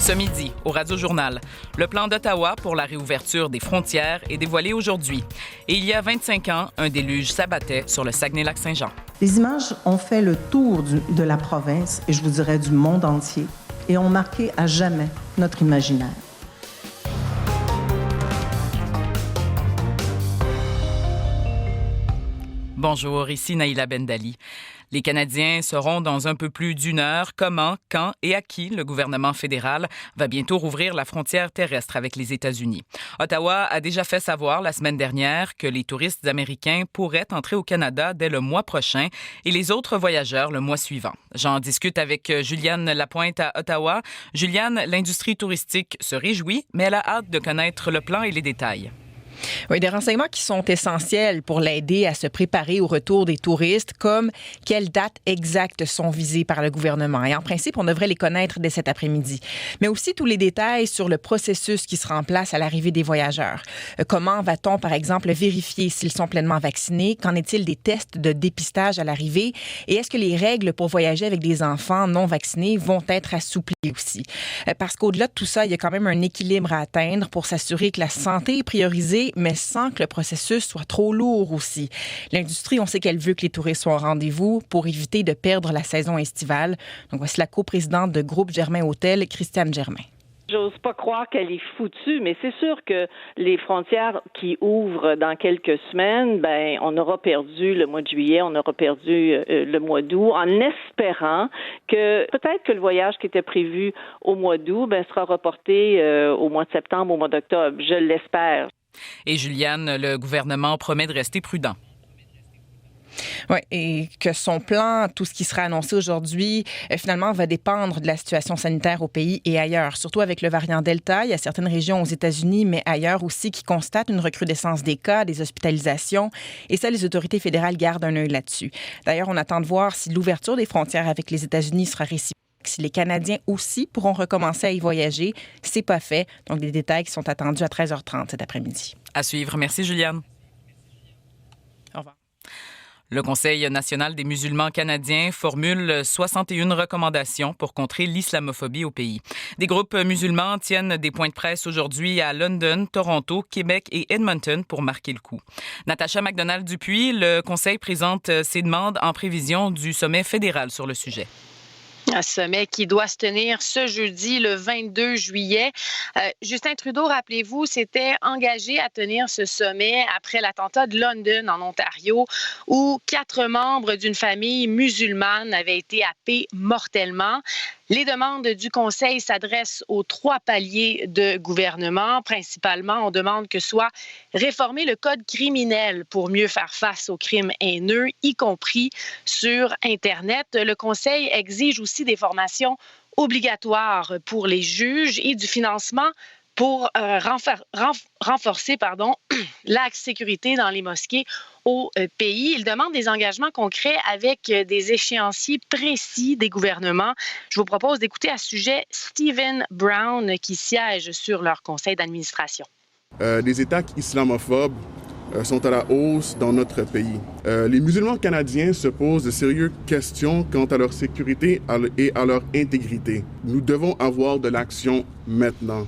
Ce midi, au Radio-Journal, le plan d'Ottawa pour la réouverture des frontières est dévoilé aujourd'hui. Et il y a 25 ans, un déluge s'abattait sur le Saguenay-Lac-Saint-Jean. Les images ont fait le tour de la province, et je vous dirais du monde entier, et ont marqué à jamais notre imaginaire. Bonjour, ici Naïla Bendali. Les Canadiens sauront dans un peu plus d'une heure comment, quand et à qui le gouvernement fédéral va bientôt rouvrir la frontière terrestre avec les États-Unis. Ottawa a déjà fait savoir la semaine dernière que les touristes américains pourraient entrer au Canada dès le mois prochain et les autres voyageurs le mois suivant. J'en discute avec Juliane Lapointe à Ottawa. Juliane, l'industrie touristique se réjouit, mais elle a hâte de connaître le plan et les détails. Oui, des renseignements qui sont essentiels pour l'aider à se préparer au retour des touristes, comme quelles dates exactes sont visées par le gouvernement. Et en principe, on devrait les connaître dès cet après-midi. Mais aussi tous les détails sur le processus qui sera en place à l'arrivée des voyageurs. Comment va-t-on, par exemple, vérifier s'ils sont pleinement vaccinés? Qu'en est-il des tests de dépistage à l'arrivée? Et est-ce que les règles pour voyager avec des enfants non vaccinés vont être assouplies aussi? Parce qu'au-delà de tout ça, il y a quand même un équilibre à atteindre pour s'assurer que la santé est priorisée, mais sans que le processus soit trop lourd aussi. L'industrie, on sait qu'elle veut que les touristes soient au rendez-vous pour éviter de perdre la saison estivale. Donc, voici la coprésidente de Groupe Germain Hôtel, Christiane Germain. J'ose pas croire qu'elle est foutue, mais c'est sûr que les frontières qui ouvrent dans quelques semaines, on aura perdu le mois de juillet, on aura perdu le mois d'août, en espérant que peut-être que le voyage qui était prévu au mois d'août sera reporté au mois de septembre, au mois d'octobre. Je l'espère. Et Juliane, le gouvernement promet de rester prudent. Oui, et que son plan, tout ce qui sera annoncé aujourd'hui, finalement, va dépendre de la situation sanitaire au pays et ailleurs. Surtout avec le variant Delta, il y a certaines régions aux États-Unis, mais ailleurs aussi, qui constatent une recrudescence des cas, des hospitalisations. Et ça, les autorités fédérales gardent un œil là-dessus. D'ailleurs, on attend de voir si l'ouverture des frontières avec les États-Unis sera réciproque. Si les Canadiens aussi pourront recommencer à y voyager, c'est pas fait. Donc, des détails qui sont attendus à 13h30 cet après-midi. À suivre. Merci, Juliane. Au revoir. Le Conseil national des musulmans canadiens formule 61 recommandations pour contrer l'islamophobie au pays. Des groupes musulmans tiennent des points de presse aujourd'hui à London, Toronto, Québec et Edmonton pour marquer le coup. Natacha McDonald-Dupuis, le Conseil présente ses demandes en prévision du sommet fédéral sur le sujet. Un sommet qui doit se tenir ce jeudi, le 22 juillet. Justin Trudeau, rappelez-vous, s'était engagé à tenir ce sommet après l'attentat de London, en Ontario, où 4 membres d'une famille musulmane avaient été happés mortellement. Les demandes du Conseil s'adressent aux 3 paliers de gouvernement. Principalement, on demande que soit réformé le code criminel pour mieux faire face aux crimes haineux, y compris sur Internet. Le Conseil exige aussi des formations obligatoires pour les juges et du financement pour renforcer la sécurité dans les mosquées au pays. Il demande des engagements concrets avec des échéanciers précis des gouvernements. Je vous propose d'écouter à ce sujet Stephen Brown qui siège sur leur conseil d'administration. Les attaques islamophobes sont à la hausse dans notre pays. Les musulmans canadiens se posent de sérieuses questions quant à leur sécurité et à leur intégrité. Nous devons avoir de l'action maintenant.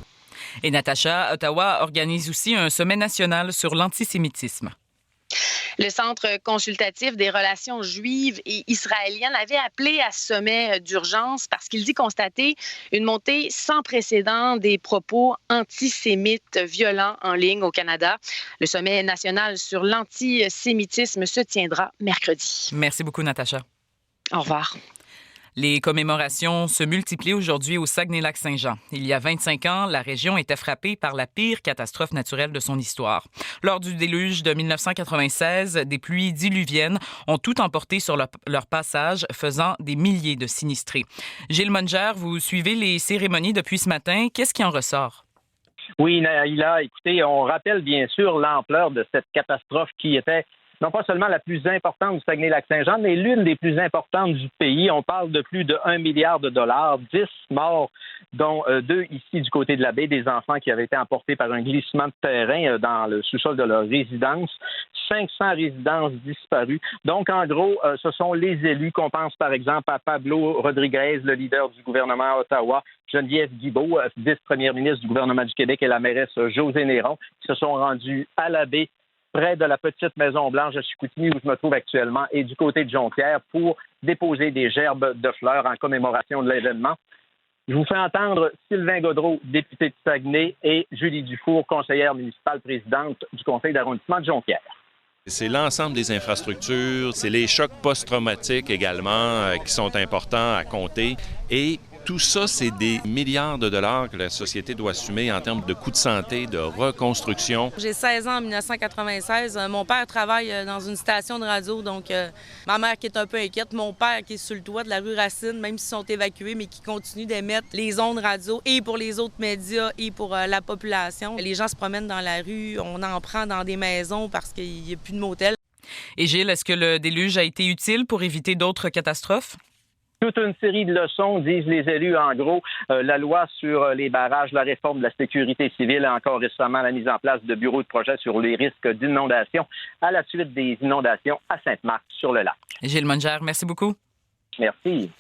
Et Natacha, Ottawa organise aussi un sommet national sur l'antisémitisme. Le Centre consultatif des relations juives et israéliennes avait appelé à ce sommet d'urgence parce qu'il dit constater une montée sans précédent des propos antisémites violents en ligne au Canada. Le sommet national sur l'antisémitisme se tiendra mercredi. Merci beaucoup, Natacha. Au revoir. Les commémorations se multiplient aujourd'hui au Saguenay-Lac-Saint-Jean. Il y a 25 ans, la région était frappée par la pire catastrophe naturelle de son histoire. Lors du déluge de 1996, des pluies diluviennes ont tout emporté sur leur passage, faisant des milliers de sinistrés. Gilles Munger, vous suivez les cérémonies depuis ce matin. Qu'est-ce qui en ressort? Oui, Naïla, écoutez, on rappelle bien sûr l'ampleur de cette catastrophe qui était non pas seulement la plus importante du Saguenay-Lac-Saint-Jean, mais l'une des plus importantes du pays. On parle de plus de 1 milliard de dollars, 10 morts, dont 2 ici du côté de la baie, des enfants qui avaient été emportés par un glissement de terrain dans le sous-sol de leur résidence. 500 résidences disparues. Donc, en gros, ce sont les élus qu'on pense, par exemple, à Pablo Rodriguez, le leader du gouvernement à Ottawa, Geneviève Guilbeault, vice-première ministre du gouvernement du Québec, et la mairesse Josée Néron, qui se sont rendus à la baie, près de la petite Maison-Blanche de Chicoutimi, où je me trouve actuellement, et du côté de Jonquière, pour déposer des gerbes de fleurs en commémoration de l'événement. Je vous fais entendre Sylvain Gaudreault, député de Saguenay, et Julie Dufour, conseillère municipale présidente du conseil d'arrondissement de Jonquière. C'est l'ensemble des infrastructures, c'est les chocs post-traumatiques également qui sont importants à compter. Et tout ça, c'est des milliards de dollars que la société doit assumer en termes de coûts de santé, de reconstruction. J'ai 16 ans en 1996. Mon père travaille dans une station de radio, donc ma mère qui est un peu inquiète, mon père qui est sur le toit de la rue Racine, même s'ils sont évacués, mais qui continue d'émettre les ondes radio et pour les autres médias et pour la population. Les gens se promènent dans la rue, on en prend dans des maisons parce qu'il n'y a plus de motels. Et Gilles, est-ce que le déluge a été utile pour éviter d'autres catastrophes? Toute une série de leçons, disent les élus. En gros, la loi sur les barrages, la réforme de la sécurité civile, encore récemment la mise en place de bureaux de projet sur les risques d'inondation à la suite des inondations à Sainte-Marthe-sur-le-Lac. Gilles Munger, merci beaucoup. Merci.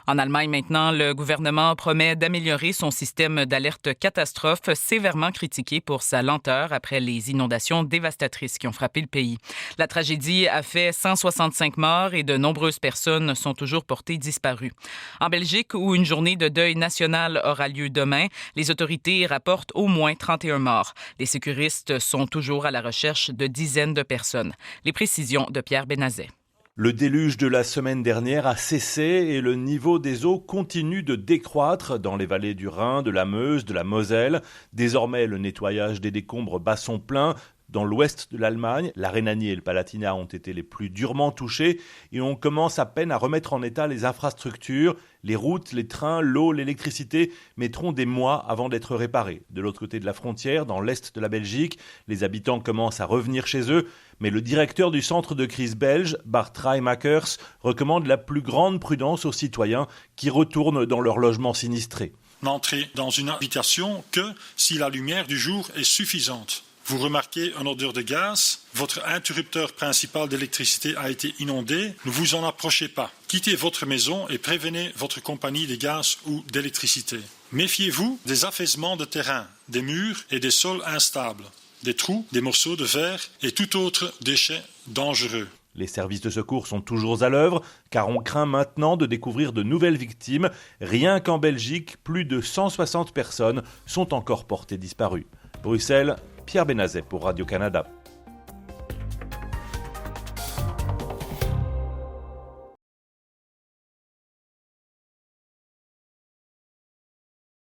En Allemagne, maintenant, le gouvernement promet d'améliorer son système d'alerte catastrophe, sévèrement critiqué pour sa lenteur après les inondations dévastatrices qui ont frappé le pays. La tragédie a fait 165 morts et de nombreuses personnes sont toujours portées disparues. En Belgique, où une journée de deuil national aura lieu demain, les autorités rapportent au moins 31 morts. Les sécuristes sont toujours à la recherche de dizaines de personnes. Les précisions de Pierre Benazet. Le déluge de la semaine dernière a cessé et le niveau des eaux continue de décroître dans les vallées du Rhin, de la Meuse, de la Moselle. Désormais, le nettoyage des décombres bat son plein. Dans l'ouest de l'Allemagne, la Rhénanie et le Palatinat ont été les plus durement touchés et on commence à peine à remettre en état les infrastructures. Les routes, les trains, l'eau, l'électricité mettront des mois avant d'être réparés. De l'autre côté de la frontière, dans l'est de la Belgique, les habitants commencent à revenir chez eux, mais le directeur du centre de crise belge, Bart Rijmakers, recommande la plus grande prudence aux citoyens qui retournent dans leur logement sinistré. N'entrez dans une habitation que si la lumière du jour est suffisante. Vous remarquez une odeur de gaz, votre interrupteur principal d'électricité a été inondé, ne vous en approchez pas. Quittez votre maison et prévenez votre compagnie de gaz ou d'électricité. Méfiez-vous des affaissements de terrain, des murs et des sols instables, des trous, des morceaux de verre et tout autre déchet dangereux. Les services de secours sont toujours à l'œuvre, car on craint maintenant de découvrir de nouvelles victimes. Rien qu'en Belgique, plus de 160 personnes sont encore portées disparues. Bruxelles, Pierre Benazet pour Radio-Canada.